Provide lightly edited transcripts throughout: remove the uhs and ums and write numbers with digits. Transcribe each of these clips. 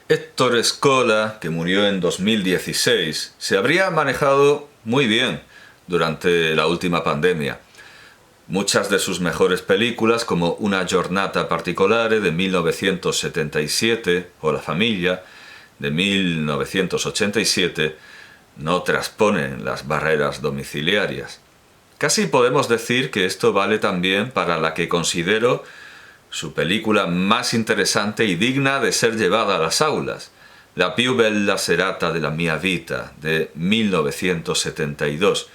Héctor Escola, que murió en 2016, se habría manejado muy bien durante la última pandemia. Muchas de sus mejores películas, como Una giornata particolare de 1977 o La familia de 1987, no trasponen las barreras domiciliarias. Casi podemos decir que esto vale también para la que considero su película más interesante y digna de ser llevada a las aulas, La più bella serata della mia vita, de 1972.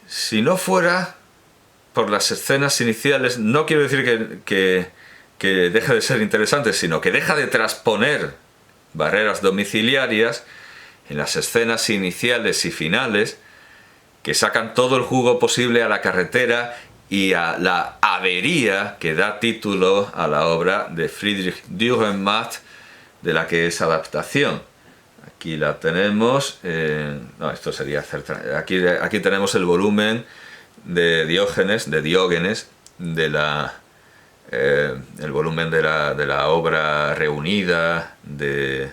Si no fuera por las escenas iniciales, no quiero decir que deje de ser interesante, sino que deja de trasponer barreras domiciliarias en las escenas iniciales y finales, que sacan todo el jugo posible a la carretera y a la avería que da título a la obra de Friedrich Dürrenmatt, de la que es adaptación. Aquí la tenemos, no, esto sería aquí tenemos el volumen de Diógenes, el volumen de la obra reunida de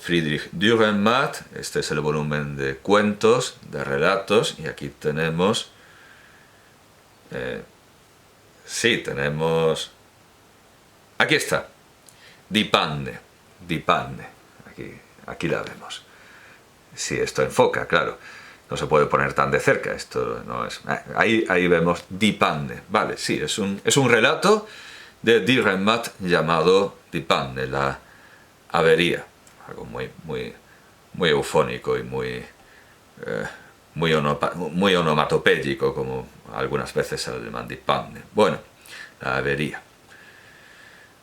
Friedrich Dürrenmatt. Este es el volumen de cuentos, de relatos, y aquí tenemos aquí está, Dipande, aquí la vemos. Si esto enfoca, claro, no se puede poner tan de cerca, esto no es... Ahí vemos Dipande, vale, sí, es un relato de Dürrenmatt llamado Dipande, la avería, algo muy eufónico y muy onomatopéyico, como algunas veces se le llama Dipande. Bueno, la avería.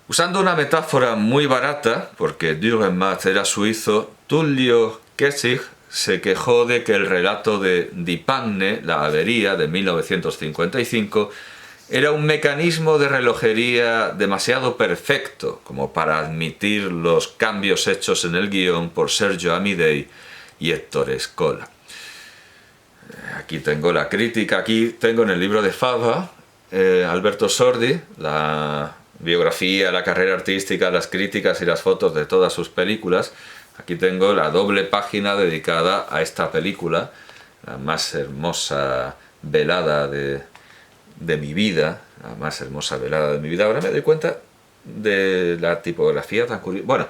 Usando una metáfora muy barata, porque Dürrenmatt era suizo, Tullio Kessig se quejó de que el relato de Dipande, la avería, de 1955, era un mecanismo de relojería demasiado perfecto como para admitir los cambios hechos en el guión por Sergio Amidei y Héctor Escola. Aquí tengo la crítica, aquí tengo en el libro de Fava, Alberto Sordi, la biografía, la carrera artística, las críticas y las fotos de todas sus películas. Aquí tengo la doble página dedicada a esta película, la más hermosa velada de mi vida, la más hermosa velada de mi vida. Ahora me doy cuenta de la tipografía tan curiosa. Bueno,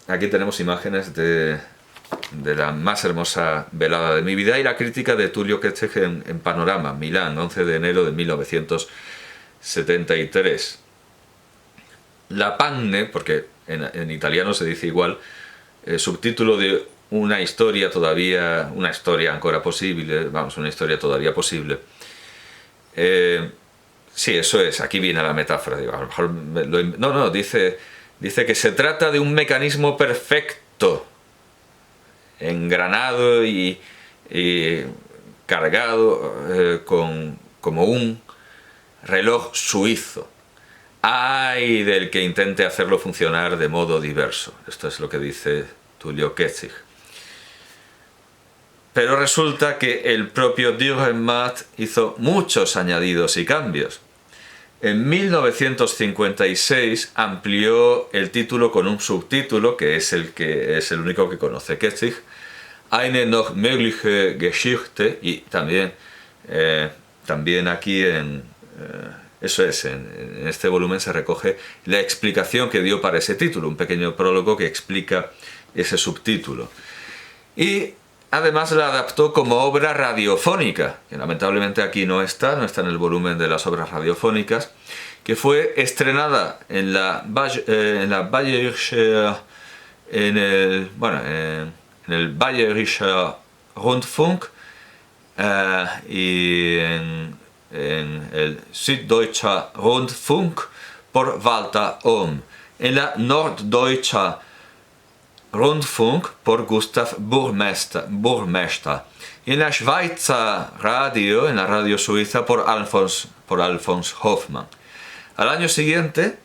aquí tenemos imágenes de la más hermosa velada de mi vida y la crítica de Tullio Kessig en Panorama, Milán, 11 de enero de 1973. La Panne, porque en italiano se dice igual, subtítulo de una historia ancora posible, vamos, una historia todavía posible. Sí, eso es, aquí viene la metáfora, digo, a lo mejor dice que se trata de un mecanismo perfecto, engranado y cargado como un reloj suizo. ¡Ay del que intente hacerlo funcionar de modo diverso! Esto es lo que dice Tullio Kessig. Pero resulta que el propio Dürrenmatt hizo muchos añadidos y cambios. En 1956 amplió el título con un subtítulo, que es el único que conoce Kessig, Eine noch mögliche Geschichte, y también aquí en este volumen se recoge la explicación que dio para ese título, un pequeño prólogo que explica ese subtítulo. Y además la adaptó como obra radiofónica, que lamentablemente aquí no está en el volumen de las obras radiofónicas, que fue estrenada en el Bayerischer Rundfunk y en el Süddeutscher Rundfunk por Walter Ohm, en la Norddeutscher Rundfunk por Gustav Burmester y en la Schweizer Radio, en la radio suiza, por Alfons Hoffmann. Al año siguiente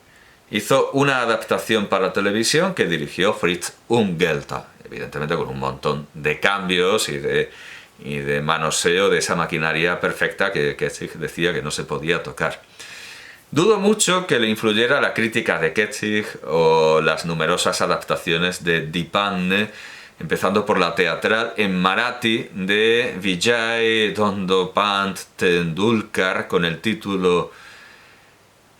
hizo una adaptación para televisión que dirigió Fritz Ungelter, evidentemente con un montón de cambios y de manoseo de esa maquinaria perfecta que decía que no se podía tocar. Dudo mucho que le influyera la crítica de Ketzig o las numerosas adaptaciones de Dipane, empezando por la teatral en Marathi de Vijay Dondopant Tendulkar con el título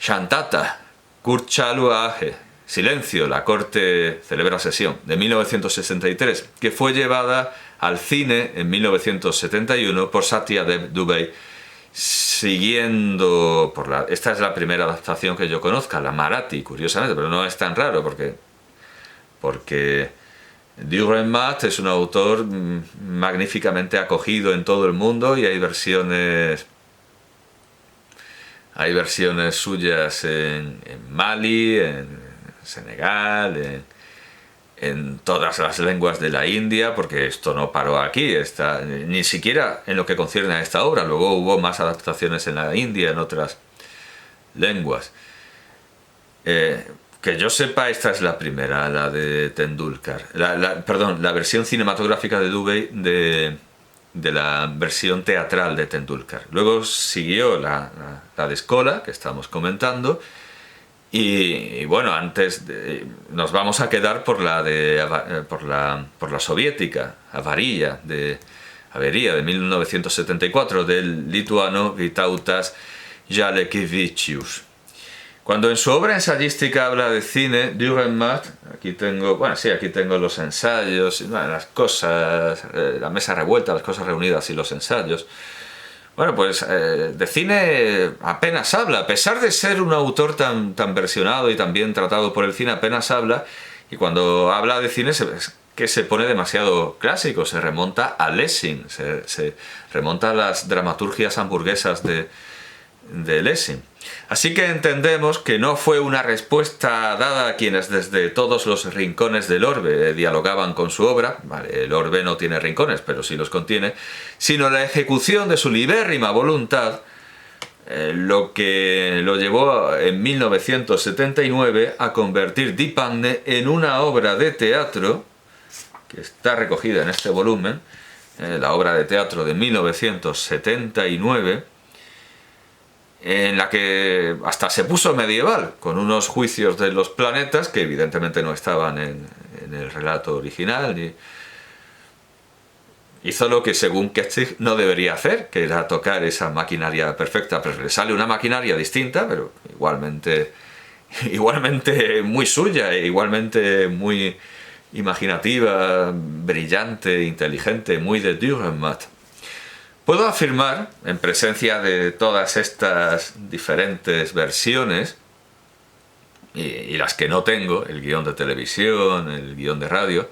Shantata, Kurchalu Ahe, Silencio, la corte celebra sesión, de 1963, que fue llevada al cine en 1971 por Satyadev Dubey, siguiendo por la... Esta es la primera adaptación que yo conozca, la Marathi, curiosamente, pero no es tan raro porque Dürrenmatt es un autor magníficamente acogido en todo el mundo y hay versiones suyas en Mali, en Senegal, en todas las lenguas de la India, porque esto no paró aquí, ni siquiera en lo que concierne a esta obra. Luego hubo más adaptaciones en la India, en otras lenguas. Que yo sepa, esta es la primera, la de Tendulkar. Perdón, la versión cinematográfica de Dubey de la versión teatral de Tendulkar. Luego siguió la de Scola, que estamos comentando, y bueno, nos vamos a quedar por la soviética, Avería de 1974, del lituano Vytautas Jalekevičius. Cuando en su obra ensayística habla de cine, Dürrenmatt, aquí tengo los ensayos, las cosas, la mesa revuelta, las cosas reunidas y los ensayos. Bueno, pues de cine apenas habla, a pesar de ser un autor tan versionado y tan bien tratado por el cine, apenas habla, y cuando habla de cine se pone demasiado clásico, se remonta a Lessing, se remonta a las dramaturgias hamburguesas de Lessing. Así que entendemos que no fue una respuesta dada a quienes desde todos los rincones del orbe dialogaban con su obra, vale, el orbe no tiene rincones, pero sí los contiene, sino la ejecución de su libérrima voluntad, lo que lo llevó en 1979 a convertir Dipane en una obra de teatro, que está recogida en este volumen, la obra de teatro de 1979, en la que hasta se puso medieval, con unos juicios de los planetas que evidentemente no estaban en el relato original. Hizo lo que según Ketzig no debería hacer, que era tocar esa maquinaria perfecta, pero le sale una maquinaria distinta, pero igualmente muy suya, e igualmente muy imaginativa, brillante, inteligente, muy de Dürrenmatt. Puedo afirmar, en presencia de todas estas diferentes versiones, y las que no tengo, el guión de televisión, el guión de radio,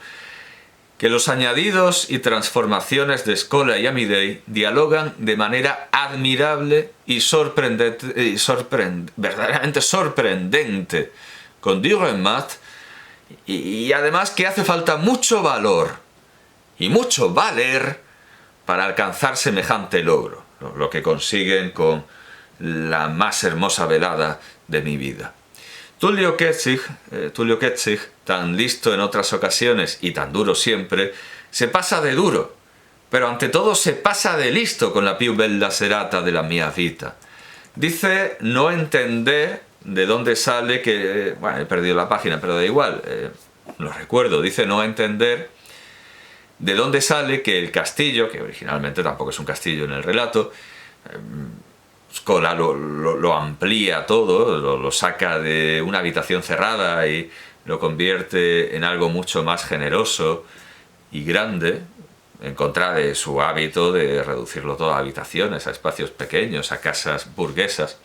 que los añadidos y transformaciones de Scola y Amidei dialogan de manera admirable y verdaderamente sorprendente con Dürrenmatt, y además que hace falta mucho valor y mucho valer para alcanzar semejante logro, lo que consiguen con la más hermosa velada de mi vida. Tullio Ketzig, tan listo en otras ocasiones y tan duro siempre, se pasa de duro, pero ante todo se pasa de listo con la più bella serata de la mia vita. Dice no entender de dónde sale que... Bueno, he perdido la página, pero da igual, lo recuerdo. Dice no entender de dónde sale que el castillo, que originalmente tampoco es un castillo en el relato, Scola lo amplía todo, lo saca de una habitación cerrada y lo convierte en algo mucho más generoso y grande, en contra de su hábito de reducirlo todo a habitaciones, a espacios pequeños, a casas burguesas.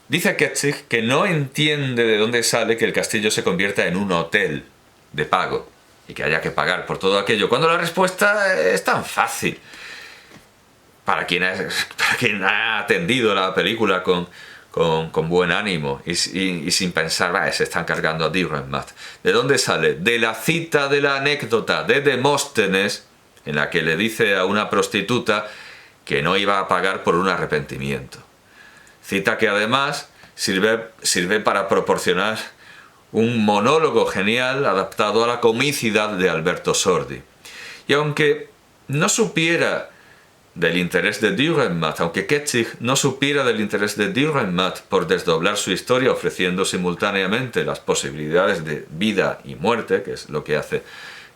Dice Ketzig que no entiende de dónde sale que el castillo se convierta en un hotel de pago y que haya que pagar por todo aquello, cuando la respuesta es tan fácil. Para quien ha atendido la película con buen ánimo y sin pensar, se están cargando a Dürrenmatt. ¿De dónde sale? De la cita de la anécdota de Demóstenes, en la que le dice a una prostituta que no iba a pagar por un arrepentimiento. Cita que además sirve para proporcionar un monólogo genial adaptado a la comicidad de Alberto Sordi. Y aunque no supiera del interés de Dürrenmatt, aunque Ketchig no supiera del interés de Dürrenmatt por desdoblar su historia ofreciendo simultáneamente las posibilidades de vida y muerte, que es lo que hace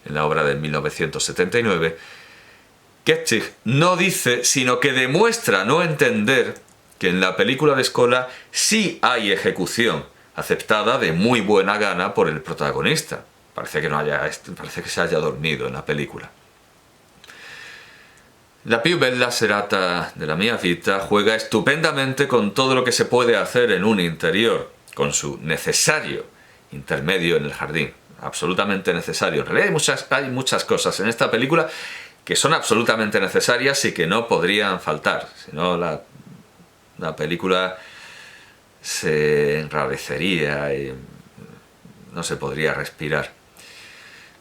en la obra de 1979, Ketchig no dice, sino que demuestra no entender que en la película de Scola sí hay ejecución, aceptada de muy buena gana por el protagonista. Parece que se haya dormido en la película. La più bella serata de la mia vita juega estupendamente con todo lo que se puede hacer en un interior, con su necesario intermedio en el jardín, absolutamente necesario. En realidad hay muchas cosas en esta película que son absolutamente necesarias y que no podrían faltar, si no la película se enrarecería y no se podría respirar.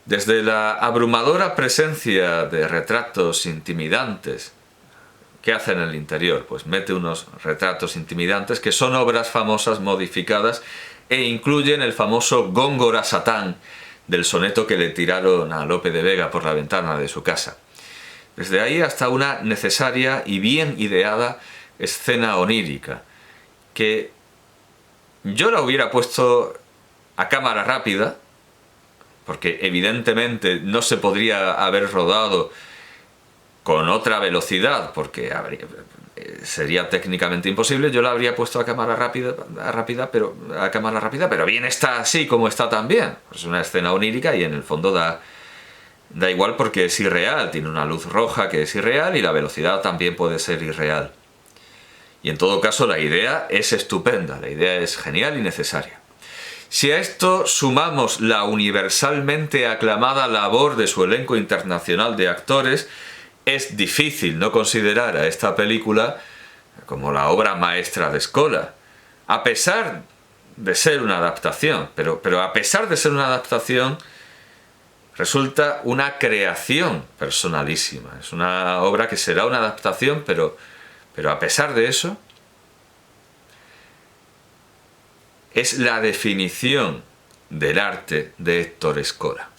Desde la abrumadora presencia de retratos intimidantes que hace en el interior, pues mete unos retratos intimidantes que son obras famosas modificadas e incluyen el famoso Góngora Satán del soneto que le tiraron a Lope de Vega por la ventana de su casa. Desde ahí hasta una necesaria y bien ideada escena onírica que yo la hubiera puesto a cámara rápida, porque evidentemente no se podría haber rodado con otra velocidad, porque sería técnicamente imposible. Yo la habría puesto a cámara rápida, pero bien está así como está también. Es una escena onírica y en el fondo da igual porque es irreal, tiene una luz roja que es irreal y la velocidad también puede ser irreal. Y en todo caso la idea es estupenda, la idea es genial y necesaria. Si a esto sumamos la universalmente aclamada labor de su elenco internacional de actores, es difícil no considerar a esta película como la obra maestra de Scola, a pesar de ser una adaptación, pero a pesar de ser una adaptación, resulta una creación personalísima. Es una obra que será una adaptación, pero a pesar de eso, es la definición del arte de Héctor Scola.